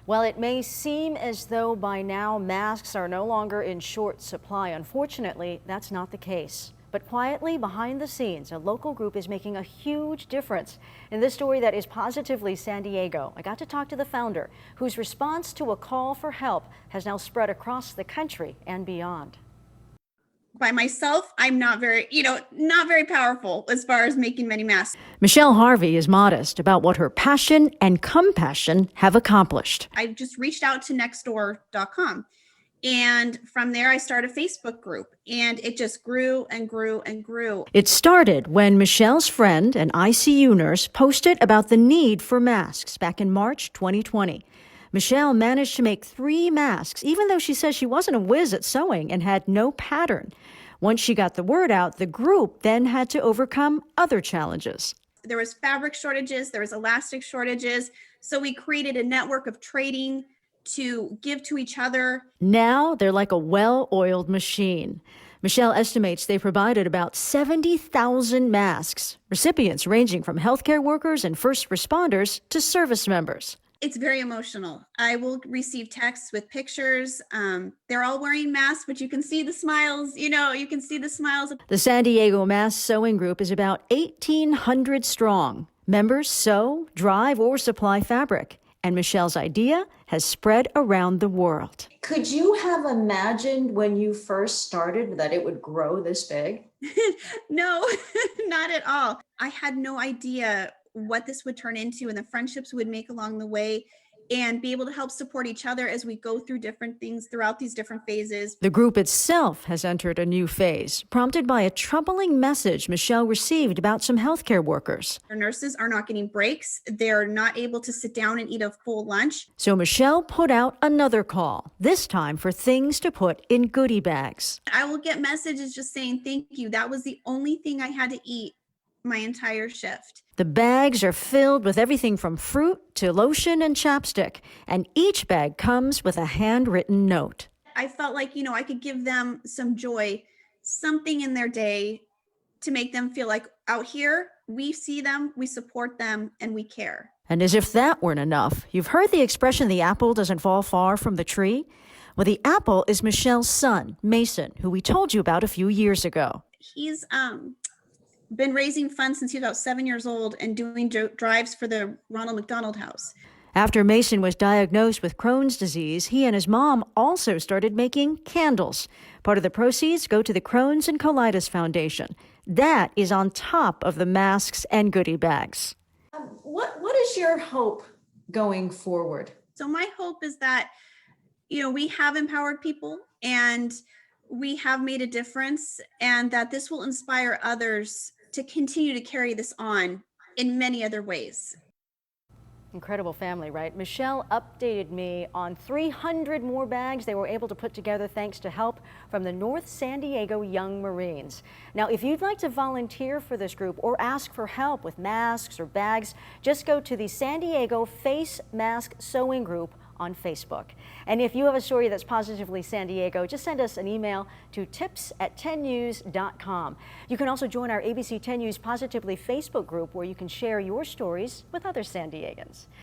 Well, it may seem as though by now masks are no longer in short supply. Unfortunately, that's not the case. But quietly behind the scenes, a local group is making a huge difference. In this story that is positively San Diego, I got to talk to the founder, whose response to a call for help has now spread across the country and beyond. By myself, I'm not very powerful as far as making many masks. Michelle Harvey is modest about what her passion and compassion have accomplished. I just reached out to nextdoor.com. And from there, I started a Facebook group, and it just grew and grew and grew. It started when Michelle's friend, an ICU nurse, posted about the need for masks back in March 2020. Michelle managed to make 3 masks, even though she says she wasn't a whiz at sewing and had no pattern. Once she got the word out, the group then had to overcome other challenges. There was fabric shortages, there was elastic shortages, so we created a network of trading to give to each other. Now they're like a well-oiled machine. Michelle estimates they provided about 70,000 masks, recipients ranging from healthcare workers and first responders to service members. It's very emotional. I will receive texts with pictures. They're all wearing masks, but you can see the smiles. You can see the smiles. The San Diego Mask Sewing Group is about 1,800 strong. Members sew, drive, or supply fabric. And Michelle's idea has spread around the world. Could you have imagined when you first started that it would grow this big? No, not at all. I had no idea what this would turn into and the friendships we would make along the way and be able to help support each other as we go through different things throughout these different phases. The group itself has entered a new phase, prompted by a troubling message Michelle received about some healthcare workers. Our nurses are not getting breaks. They're not able to sit down and eat a full lunch. So Michelle put out another call, this time for things to put in goodie bags. I will get messages just saying, thank you. That was the only thing I had to eat my entire shift. The bags are filled with everything from fruit to lotion and chapstick, and each bag comes with a handwritten note. I felt like, I could give them some joy, something in their day to make them feel like out here, we see them, we support them, and we care. And as if that weren't enough, you've heard the expression, the apple doesn't fall far from the tree? Well, the apple is Michelle's son, Mason, who we told you about a few years ago. He's been raising funds since he was about 7 years old and doing drives for the Ronald McDonald House. After Mason was diagnosed with Crohn's disease, he and his mom also started making candles. Part of the proceeds go to the Crohn's and Colitis Foundation. That is on top of the masks and goodie bags. What is your hope going forward? So my hope is that, we have empowered people and we have made a difference, and that this will inspire others to continue to carry this on in many other ways. Incredible family, right? Michelle updated me on 300 more bags they were able to put together thanks to help from the North San Diego Young Marines. Now, if you'd like to volunteer for this group or ask for help with masks or bags, just go to the San Diego Face Mask Sewing Group on Facebook. And if you have a story that's positively San Diego, just send us an email to tips@10news.com. You can also join our ABC 10 News Positively Facebook group where you can share your stories with other San Diegans.